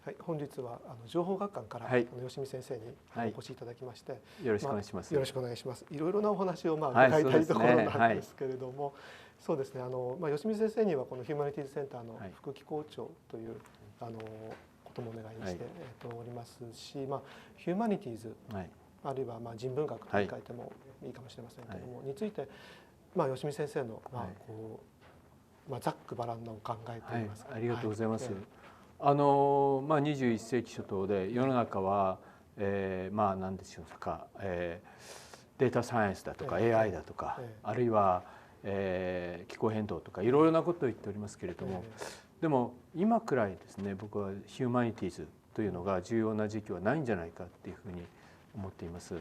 はい、本日は情報学館から、吉見先生にお越しいただきまして、よろしくお願いします。よろしくお願いします。いろいろなお話を伺いたいところなんですけれども、そうですね。吉見先生にはこのヒューマニティーズセンターの副機構長ということもお願いしておりますし、ヒューマニティーズ、あるいは人文学と書いてもいいかもしれませんけれども、について吉見先生のざっくばらんのお考えといいますか。ありがとうございます。21世紀初頭で世の中は、何でしょうか、データサイエンスだとか AI だとか、あるいは、気候変動とかいろいろなことを言っておりますけれども、でも今くらいですね、僕はヒューマニティーズというのが重要な時期はないんじゃないかっていうふうに思っています。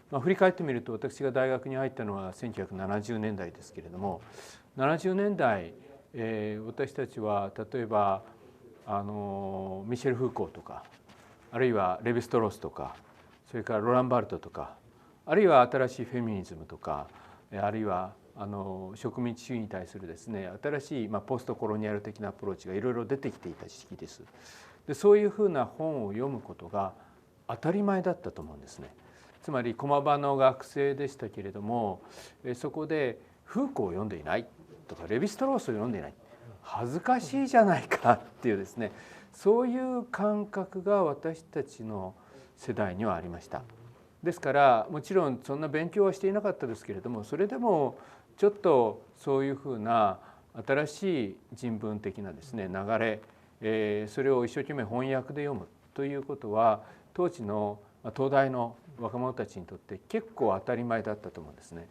振り返ってみると、私が大学に入ったのは1970年代ですけれども、70年代、私たちは例えばミシェル・フーコーとか、あるいはレヴィ・ストロースとか、それからロラン・バルトとか、あるいは新しいフェミニズムとか、あるいは植民地主義に対するですね、新しいポストコロニアル的なアプローチがいろいろ出てきていた時期です。で、そういうふうな本を読むことが当たり前だったと思うんですね。つまり駒場の学生でしたけれども、そこでフーコーを読んでいないとか、レヴィ・ストロースを読んでいない、恥ずかしいじゃないかっていうですね、そういう感覚が私たちの世代にはありました。ですからもちろんそんな勉強はしていなかったですけれども、それでもちょっとそういうふうな新しい人文的なですね流れ、それを一生懸命翻訳で読むということは、当時の東大の若者たちにとって結構当たり前だったと思うんですね。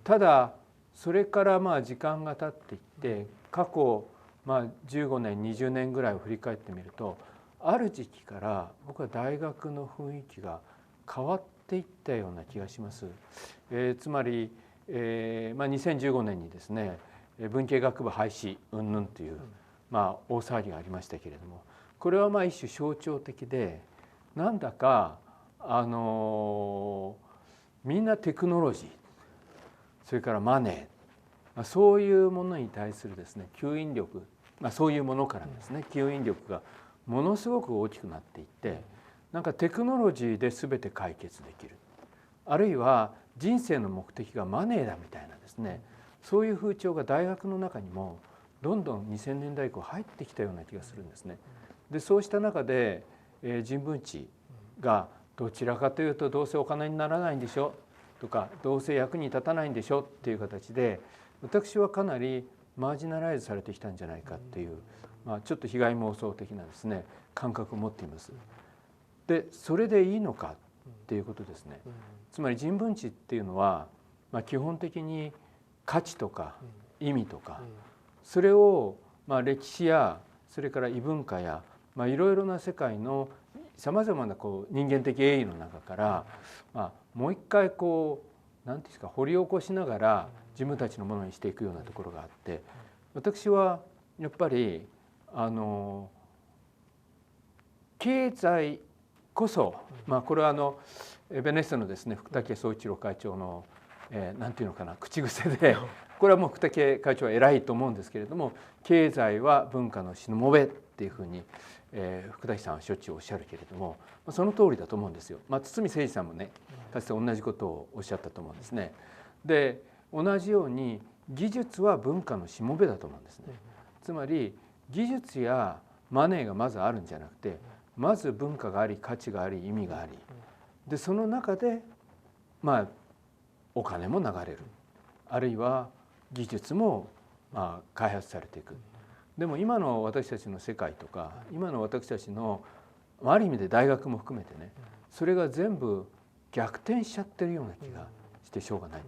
ただそれから時間が経っていって、過去15年20年ぐらいを振り返ってみると、ある時期から僕は大学の雰囲気が変わっていったような気がします。つまり、2015年にですね、文系学部廃止云々という大騒ぎがありましたけれども、これは一種象徴的で、なんだかみんなテクノロジー、それからマネー、そういうものに対するですね吸引力、そういうものからですね吸引力がものすごく大きくなっていって、なんかテクノロジーで全て解決できる、あるいは人生の目的がマネーだみたいなですね、そういう風潮が大学の中にもどんどん2000年代以降入ってきたような気がするんですね。で、そうした中で、人文知がどちらかというと、どうせお金にならないんでしょとか、どうせ役に立たないんでしょっていう形で、私はかなりマージナライズされてきたんじゃないかっていう、ちょっと被害妄想的なですね感覚を持っています。で、それでいいのかっていうことですね。つまり人文知っていうのは、基本的に価値とか意味とか、それを歴史やそれから異文化やいろいろな世界のさまざまな人間的栄誉の中から、もう一回何て言うんですか、掘り起こしながら自分たちのものにしていくようなところがあって、私はやっぱり経済こそ、これはベネッセのですね福武総一郎会長のなんていうのかな、口癖で、これはもう福武会長は偉いと思うんですけれども、経済は文化のしもべっていうふうに福武さんはしょっちゅうおっしゃるけれども、その通りだと思うんですよ。堤誠二さんもね、かつて同じことをおっしゃったと思うんですね。で、同じように技術は文化のしもべだと思うんですね。つまり技術やマネーがまずあるんじゃなくて、まず文化があり、価値があり、意味があり、でその中でお金も流れる、あるいは技術も開発されていく。でも今の私たちの世界とか、今の私たちのある意味で大学も含めてね、それが全部逆転しちゃってるような気がしてしょうがない。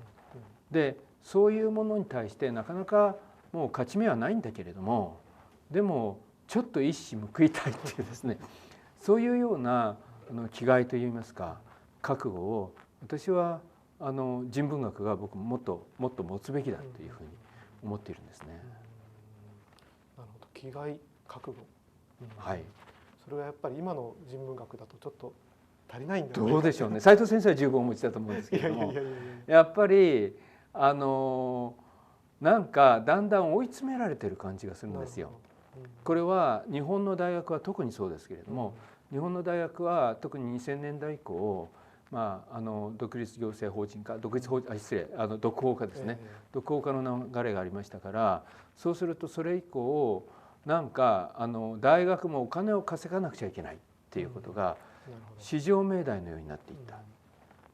で、そういうものに対してなかなかもう勝ち目はないんだけれども、でもちょっと一矢報いたいっていうですね、そういうような気概といいますか、覚悟を私は人文学が僕もっともっと持つべきだというふうに思っているんですね。なるほど、気概、覚悟、はい。それはやっぱり今の人文学だとちょっと足りないんだどうでしょうね。斉藤先生は十分お持ちだと思うんですけれども、やっぱりなんかだんだん追い詰められてる感じがするんですよ。これは日本の大学は特にそうですけれども、日本の大学は特に2000年代以降、独立行政法人化、独法化ですね、独法化の流れがありましたから、そうするとそれ以降なんか大学もお金を稼がなくちゃいけないっていうことが至上命題のようになっていった。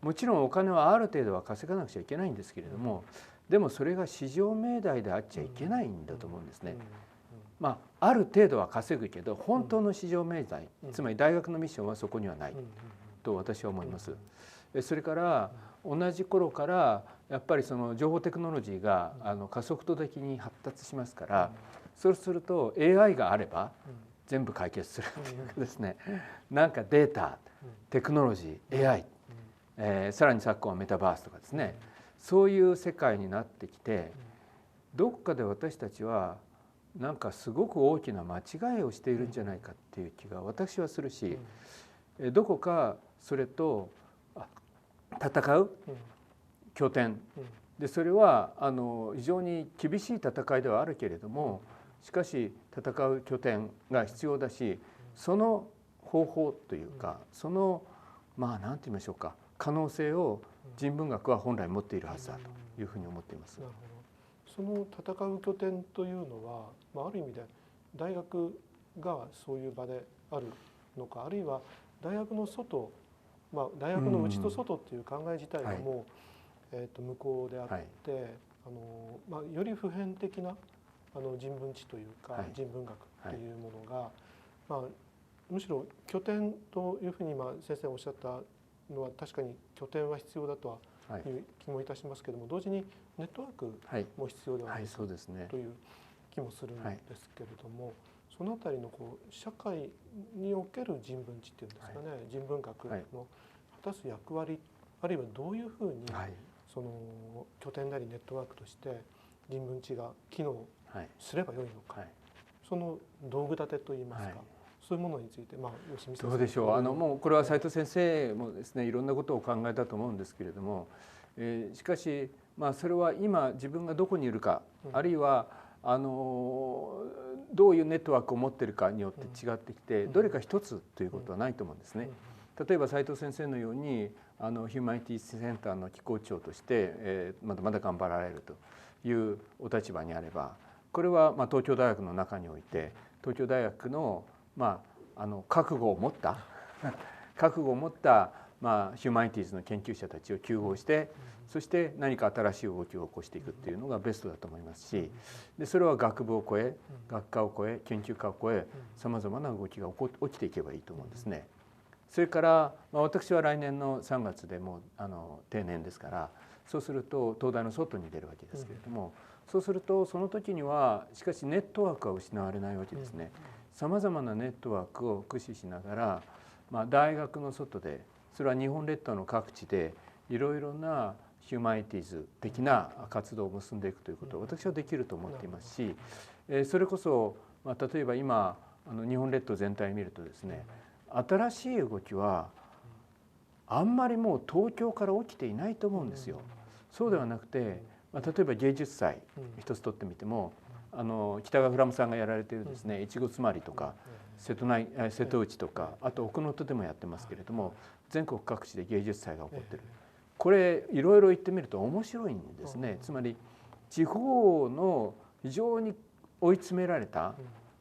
もちろんお金はある程度は稼がなくちゃいけないんですけれども、でもそれが至上命題であっちゃいけないんだと思うんですね。ある程度は稼ぐけど本当の至上命題、つまり大学のミッションはそこにはないと私は思います。それから同じ頃からやっぱりその情報テクノロジーが加速度的に発達しますから、そうすると AI があれば全部解決するっていうかですね、なんかデータ、テクノロジー、AI、さらに昨今はメタバースとかですね、そういう世界になってきて、どっかで私たちはなんかすごく大きな間違いをしているんじゃないかっていう気が私はするし、どこかそれと戦う拠点で、それは非常に厳しい戦いではあるけれども、しかし戦う拠点が必要だし、その方法というか、その何て言いましょうか、可能性を人文学は本来持っているはずだというふうに思っています。なるほど。その戦う拠点というのは、ある意味で大学がそういう場であるのか、あるいは大学の外、大学の内と外っていう考え自体がもう、向こうであって、より普遍的な人文知というか、人文学っていうものが、むしろ拠点というふうに今先生がおっしゃったのは確かに拠点は必要だとはいう気もいたしますけれども、同時にネットワークも必要ではないかという気もするんですけれども、そのあたりの社会における人文知っていうんですかね、人文学の果たす役割、あるいはどういうふうにその拠点なりネットワークとして人文知が機能すればよいのか、その道具立てといいますか、そういうものについて、吉見先生どうでしょう。もうこれは斉藤先生もですね、いろんなことを考えたと思うんですけれども、しかしそれは今自分がどこにいるか、あるいはどういうネットワークを持っているかによって違ってきて、どれか一つということはないと思うんですね。例えば斉藤先生のようにヒューマニティセンターの機構長として、まだまだ頑張られるというお立場にあれば、これは東京大学の中において東京大学の覚悟を持ったヒューマニティーズの研究者たちを糾合して、そして何か新しい動きを起こしていくっていうのがベストだと思いますし、でそれは学部を超え、学科を超え、研究科を超え、さまざまな動きが起きていけばいいと思うんですね。それから私は来年の3月でもう定年ですから、そうすると東大の外に出るわけですけれども、そうするとその時にはしかしネットワークは失われないわけですね。さまざまなネットワークを駆使しながら、大学の外で、それは日本列島の各地でいろいろなヒューマニティーズ的な活動を結んでいくということを私はできると思っていますし、それこそ、例えば今日本列島全体を見るとですね、新しい動きはあんまりもう東京から起きていないと思うんですよ。そうではなくて、例えば芸術祭一つ取ってみても、北川フラムさんがやられているですね、越後妻有とか瀬戸内とか、あと奥能登でもやってますけれども、全国各地で芸術祭が起こってる。これいろいろ言ってみると面白いんですね。つまり地方の非常に追い詰められた、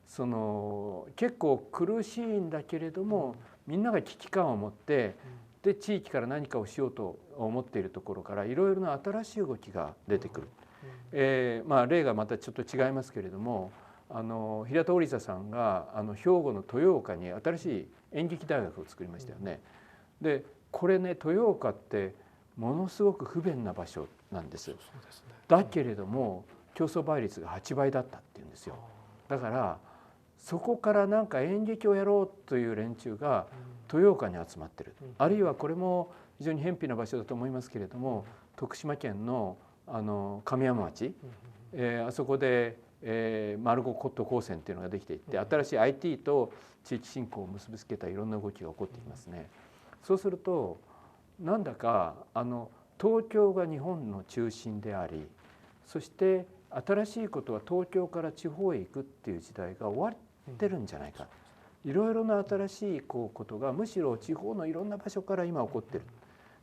その結構苦しいんだけれども、みんなが危機感を持ってで地域から何かをしようと思っているところからいろいろな新しい動きが出てくる。例がまたちょっと違いますけれども、平田織佐さんが兵庫の豊岡に新しい演劇大学を作りましたよね。でこれね、豊岡ってものすごく不便な場所なんです。だけれども競争倍率が8倍だったっていうんですよ。だからそこからなんか演劇をやろうという連中が豊岡に集まってる。あるいはこれも非常に偏僻な場所だと思いますけれども、徳島県の神山町、あそこでマルゴコット高専っていうのができていって、新しい IT と地域振興を結びつけたいろんな動きが起こっていますね。そうするとなんだか東京が日本の中心であり、そして新しいことは東京から地方へ行くっていう時代が終わってるんじゃないか、いろいろな新しいことがむしろ地方のいろんな場所から今起こってる。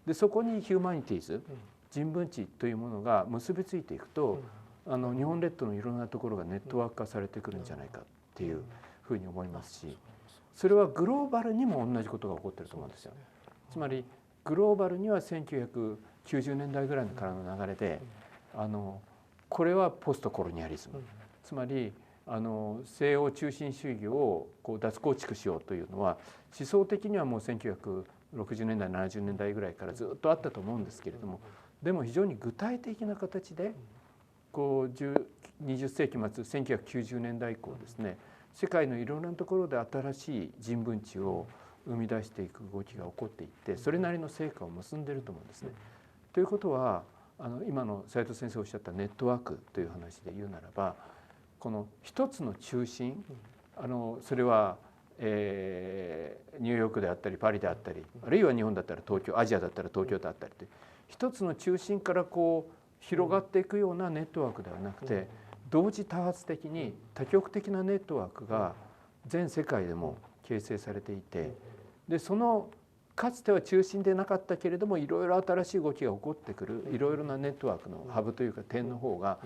でそこにヒューマニティーズ、人文知というものが結びついていくと、日本列島のいろんなところがネットワーク化されてくるんじゃないかっていうふうに思いますし、それはグローバルにも同じことが起こってると思うんですよ。つまりグローバルには1990年代ぐらいからの流れで、これはポストコロニアリズム、つまり西欧中心主義を脱構築しようというのは思想的にはもう1960年代70年代ぐらいからずっとあったと思うんですけれども、でも非常に具体的な形で20世紀末1990年代以降ですね、世界のいろんなところで新しい人文知を生み出していく動きが起こっていって、それなりの成果を結んでいると思うんですね。ということは今の斉藤先生おっしゃったネットワークという話で言うならば、この一つの中心、それは、ニューヨークであったりパリであったり、あるいは日本だったら東京、アジアだったら東京であったりという一つの中心から広がっていくようなネットワークではなくて、同時多発的に多極的なネットワークが全世界でも形成されていて、でそのかつては中心でなかったけれどもいろいろ新しい動きが起こってくるいろいろなネットワークのハブというか点の方が、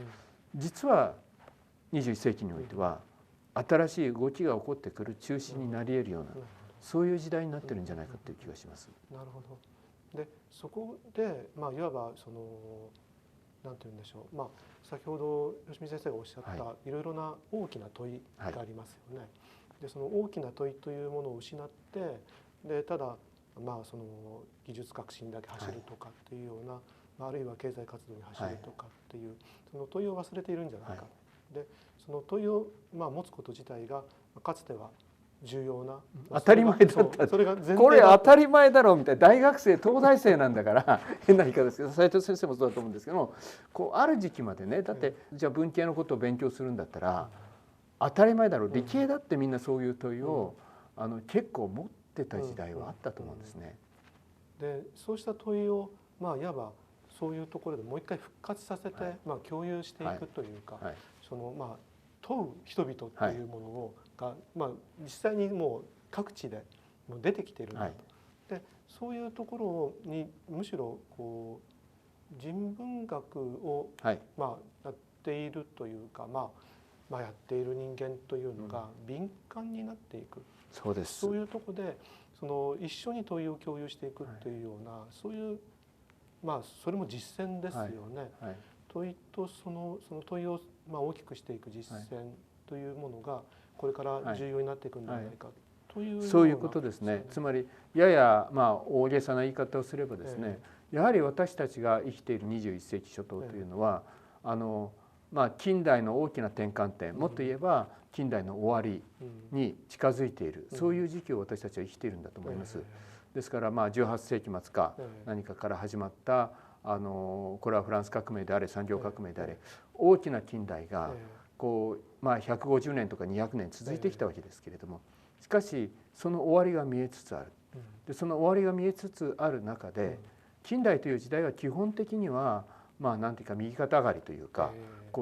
実は21世紀においては新しい動きが起こってくる中心になり得るような、そういう時代になってるんじゃないかという気がします。なるほど。でそこで、いわばなんて言うんでしょう、先ほど吉見先生がおっしゃった、いろいろな大きな問いがありますよね。でその大きな問いというものを失って、でただその技術革新だけ走るとかっていうような、あるいは経済活動に走るとかっていう、その問いを忘れているんじゃないか。でその問いを持つこと自体がかつては重要な、当たり前だった。それが前提だった。これ当たり前だろうみたいな、大学生東大生なんだから変な言い方ですけど、斉藤先生もそうだと思うんですけども、ある時期までね、だってじゃあ文系のことを勉強するんだったら当たり前だろう、理系だってみんなそういう問いを結構持ってた時代はあったと思うんですね。でそうした問いをいわばそういうところでもう一回復活させて、共有していくというか、その問う人々っていうものが、実際にもう各地でもう出てきているんだと。でそういうところにむしろ人文学をやっているというか、やっている人間というのが敏感になっていく、そうです。そういうところで一緒に問いを共有していくというような、そういうそれも実践ですよね。問いとその問いを大きくしていく実践というものがこれから重要になっていくんじゃないかというような、そういうことですね。つまりやや大げさな言い方をすればですね、やはり私たちが生きている21世紀初頭というのは、近代の大きな転換点、もっと言えば近代の終わりに近づいている、そういう時期を私たちは生きているんだと思います。ですから18世紀末か何かから始まったこれはフランス革命であれ産業革命であれ、大きな近代が150年とか200年続いてきたわけですけれども、しかしその終わりが見えつつある。でその終わりが見えつつある中で、近代という時代は基本的にはなんていうか右肩上がりというか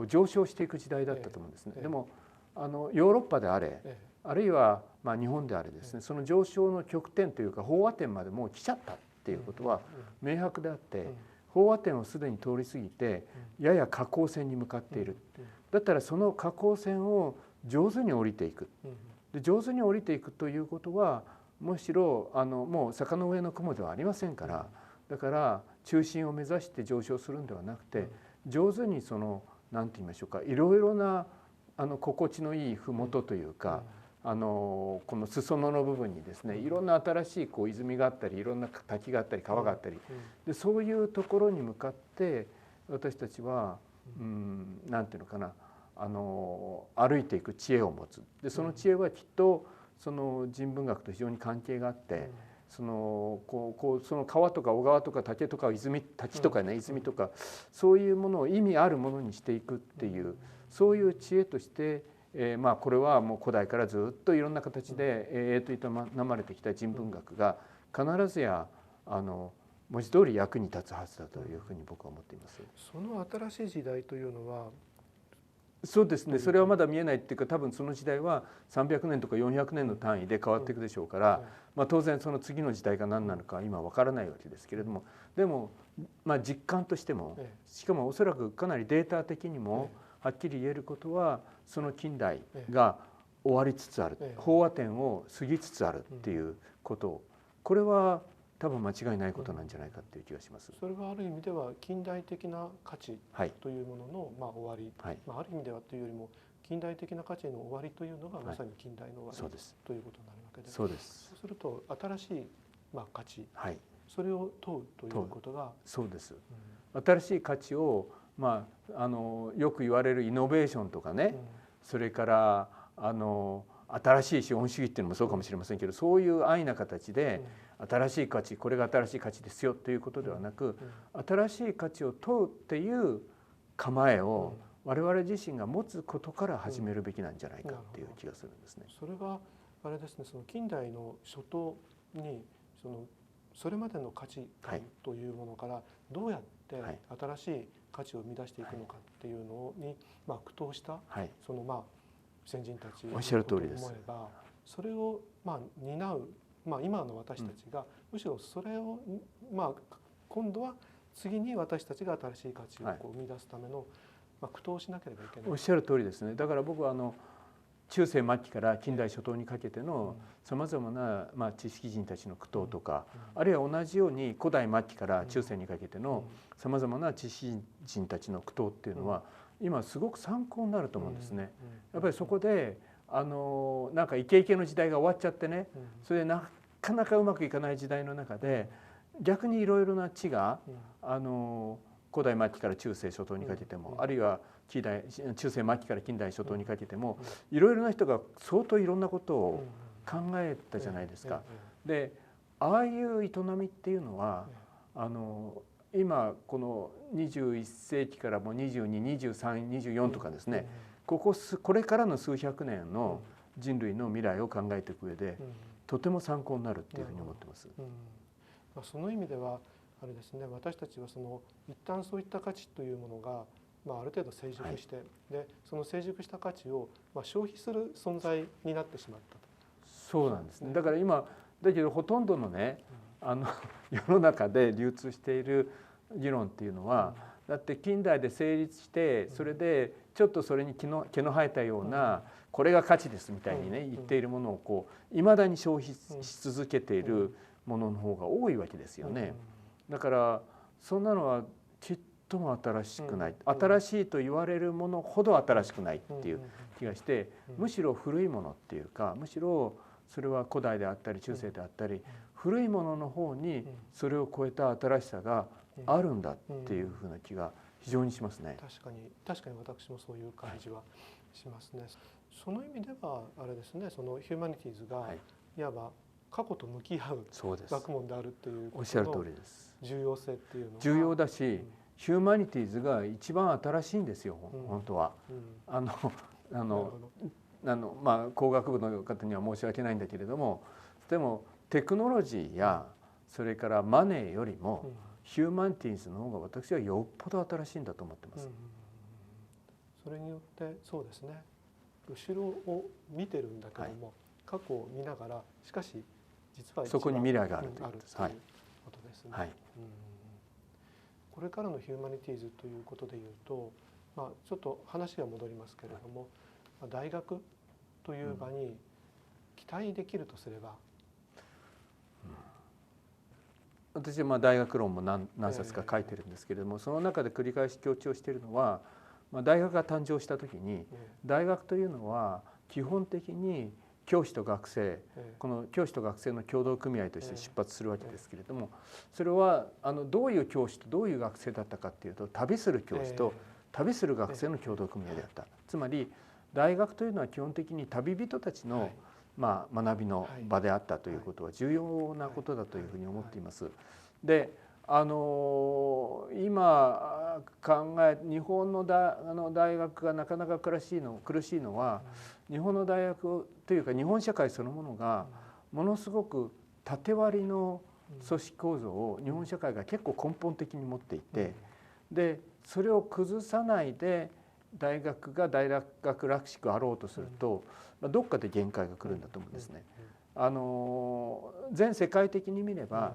上昇していく時代だったと思うんですね。でもヨーロッパであれ、あるいは日本であれですね、その上昇の極点というか飽和点までもう来ちゃったっていうことは明白であって、飽和点をすでに通り過ぎてやや下降線に向かっている。だったらその下降線を上手に降りていく。で上手に降りていくということはむしろもう坂の上の雲ではありませんから、だから中心を目指して上昇するんではなくて、上手に何て言いましょうか、いろいろな心地のいい麓というか、この裾野の部分にですね、いろんな新しい泉があったり、いろんな滝があったり川があったり、でそういうところに向かって私たちは何て言うのかな、歩いていく知恵を持つ。でその知恵はきっとその人文学と非常に関係があって、その川とか小川とか竹とか滝とかね、泉とかそういうものを意味あるものにしていくっていう、そういう知恵として、これはもう古代からずっといろんな形で営々と営まれてきた人文学が必ずや文字通り役に立つはずだというふうに僕は思っています。その新しい時代というのはそうですね、それはまだ見えないっていうか、多分その時代は300年とか400年の単位で変わっていくでしょうから、当然その次の時代が何なのか今わからないわけですけれども、でも実感としても、しかもおそらくかなりデータ的にもはっきり言えることは、その近代が終わりつつある、飽和点を過ぎつつあるっていうことを、これは多分間違いないことなんじゃないかっていう気がします。それはある意味では近代的な価値というものの終わり、ある意味ではというよりも近代的な価値の終わりというのがまさに近代の終わりということになるわけで、そうすると新しい価値、それを問うということが、そうです。新しい価値をよく言われるイノベーションとかね、それから新しい資本主義っていうのもそうかもしれませんけど、そういう安易な形で新しい価値、これが新しい価値ですよということではなく、新しい価値を問うっていう構えを我々自身が持つことから始めるべきなんじゃないかっていう気がするんですね。それはあれですね、その近代の初頭にそれまでの価値観というものからどうやって新しい価値を生み出していくのかっていうのに苦闘したその先人たちおっしゃる通りです。思えば、それを担う今の私たちがむしろそれを今度は次に私たちが新しい価値を生み出すための苦闘しなければいけない。おっしゃる通りですね。だから僕は中世末期から近代初頭にかけてのさまざまな知識人たちの苦闘とか、あるいは同じように古代末期から中世にかけてのさまざまな知識人たちの苦闘っていうのは今すごく参考になると思うんですね。やっぱりそこでなんかイケイケの時代が終わっちゃってね、それでなかなかうまくいかない時代の中で逆にいろいろな知が古代末期から中世初頭にかけても、あるいは中世末期から近代初頭にかけてもいろいろな人が相当いろんなことを考えたじゃないですか。でああいう営みっていうのは今この21世紀からも22、23、24とかですね、これからの数百年の人類の未来を考えていく上でとても参考になるっていうふうに思ってます。その意味ではあれですね、私たちは一旦そういった価値というものがある程度成熟して、でその成熟した価値を消費する存在になってしまったと。そうなんですね。だから今だけどほとんどのね世の中で流通している議論っていうのは、だって近代で成立して、それでちょっとそれに毛の生えたようなこれが価値ですみたいにね言っているものをいまだに消費し続けているものの方が多いわけですよね。だからそんなのはちっとも新しくない、新しいと言われるものほど新しくないっていう気がして、むしろ古いものっていうか、むしろそれは古代であったり中世であったり古いものの方にそれを超えた新しさがあるんだっていうふうな気が非常にしますね。確かに私もそういう感じはしますね。その意味ではあれですね、そのヒューマニティーズがいわば過去と向き合う学問であるということの重要性っていうのは重要だし、ヒューマニティーズが一番新しいんですよ、本当は。工学部の方には申し訳ないんだけれども、でもテクノロジーやそれからマネーよりもヒューマニティーズの方が私はよっぽど新しいんだと思ってます。それによってそうですね、後ろを見てるんだけども、過去を見ながらしかし実はそこに未来があるということですね。これからのヒューマニティーズということでいうと、ちょっと話が戻りますけれども、大学という場に期待できるとすれば、私は大学論も何冊か書いてるんですけれども、その中で繰り返し強調しているのは、大学が誕生した時に大学というのは基本的に教師と学生、この教師と学生の協同組合として出発するわけですけれども、それはどういう教師とどういう学生だったかっていうと、旅する教師と旅する学生の協同組合であった。つまり大学というのは基本的に旅人たちの学びの場であったということは重要なことだというふうに思っています。で今日本の大学がなかなか苦しいのは、日本の大学というか日本社会そのものがものすごく縦割りの組織構造を日本社会が結構根本的に持っていて、でそれを崩さないで大学が大学らしくあろうとすると、どっかで限界が来るんだと思うんですね。全世界的に見れば、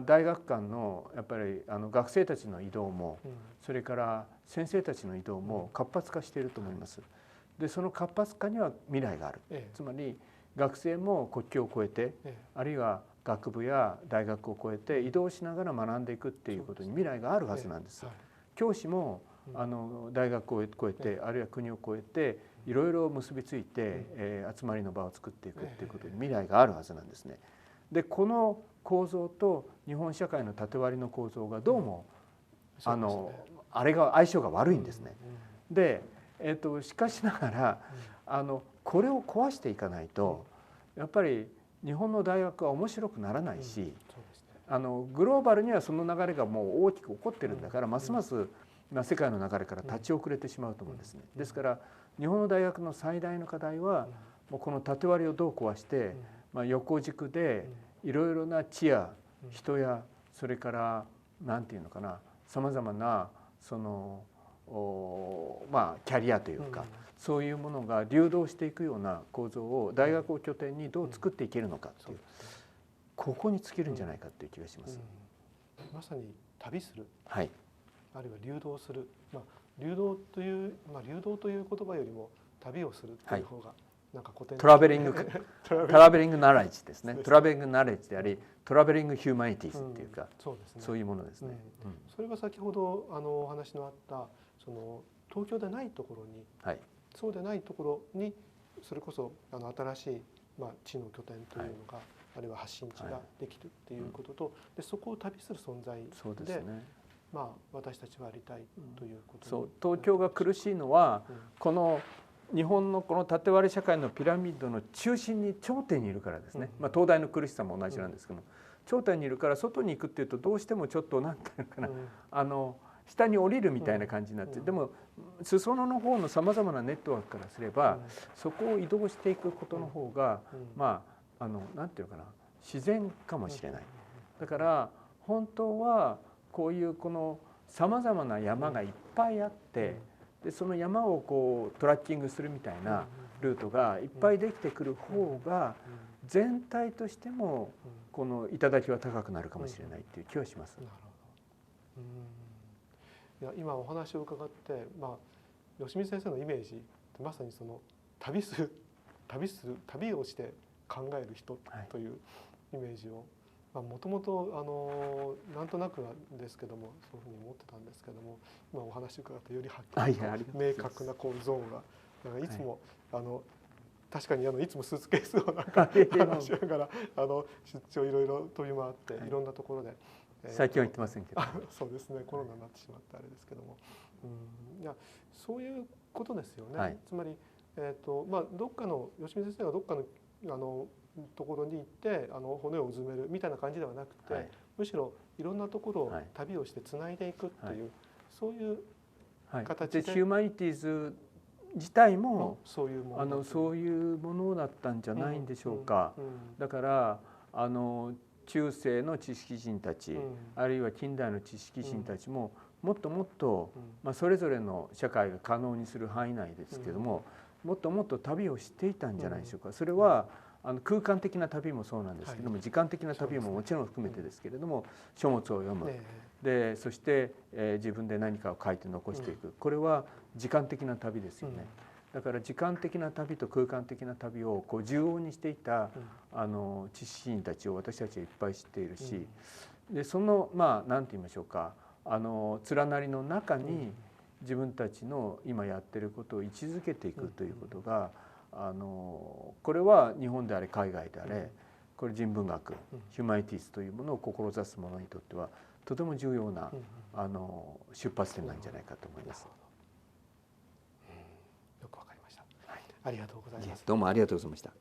大学間のやっぱり学生たちの移動も、それから先生たちの移動も活発化していると思います。でその活発化には未来がある、つまり学生も国境を越えて、あるいは学部や大学を越えて移動しながら学んでいくっていうことに未来があるはずなんです。教師も大学を越えて、あるいは国を越えていろいろ結びついて、集まりの場を作っていくっていうことに未来があるはずなんですね。でこの構造と日本社会の縦割りの構造がどうも、あれが相性が悪いんですね。で、しかしながらこれを壊していかないとやっぱり日本の大学は面白くならないし、グローバルにはその流れがもう大きく起こってるんだから、ますます世界の流れから立ち遅れてしまうと思うんですね。ですから日本の大学の最大の課題はもうこの縦割りをどう壊して、横軸でいろいろな知や人や、それから何て言うのかな、さまざまなそのキャリアというか、そういうものが流動していくような構造を大学を拠点にどう作っていけるのかっていう、ここに尽きるんじゃないかっていう気がします。まさに旅する、はい、あるいは流動する、流動という、流動という言葉よりも旅をするという方がなんか古典的、トラベリングナレッジですね。トラベリングナレッジであり、トラベリングヒューマニティーズっていうか、そういうものですね。それが先ほどお話のあったその東京でないところに、そうでないところにそれこそ新しい地の拠点というのが、あるいは発信地ができるっていうことと、でそこを旅する存在で、私たちはありたいということ。そう、東京が苦しいのは、この日本のこの縦割り社会のピラミッドの中心に、頂点にいるからですね。東大の苦しさも同じなんですけども、頂点にいるから外に行くっていうとどうしてもちょっと何て言うのかな、下に降りるみたいな感じになって、でも裾野の方のさまざまなネットワークからすれば、そこを移動していくことの方が何て言うのかな、自然かもしれない。だから本当はこういうこのさまざまな山がいっぱいあって、でその山をこうトラッキングするみたいなルートがいっぱいできてくる方が、全体としてもこの頂は高くなるかもしれないっていう気はします。なるほど。いや今お話を伺って、吉見先生のイメージ、まさにその旅をして考える人というイメージを、もともとなんとなくなんですけども、そういうふうに思ってたんですけども、今お話を伺ってよりはっきりと明確なこうゾーンが、いつも確かにいつもスーツケースを話しながら出張いろいろ飛び回っていろんなところで、最近は行ってませんけど、そうですね、コロナになってしまってあれですけども、いやそういうことですよね。つまりどっかの吉見先生がどっかのところに行って骨をうずめるみたいな感じではなくて、むしろいろんなところを旅をしてつないでいくっていう、そういう形で、ヒューマニティーズ自体もそういうものだったんじゃないんでしょうか。だから中世の知識人たち、あるいは近代の知識人たちももっともっと、それぞれの社会が可能にする範囲内ですけども、もっともっと旅をしていたんじゃないでしょうか。それは空間的な旅もそうなんですけども、時間的な旅ももちろん含めてですけれども、書物を読む、でそして、自分で何かを書いて残していく、これは時間的な旅ですよね。だから時間的な旅と空間的な旅をこう縦横にしていた知識人たちを私たちはいっぱい知っているし、でその何て言いましょうか、連なりの中に自分たちの今やってることを位置づけていくということが、これは日本であれ海外であれ、これ人文学、ヒューマニティーズというものを志す者にとってはとても重要な出発点なんじゃないかと思います。よくわかりました。ありがとうございます。どうもありがとうございました。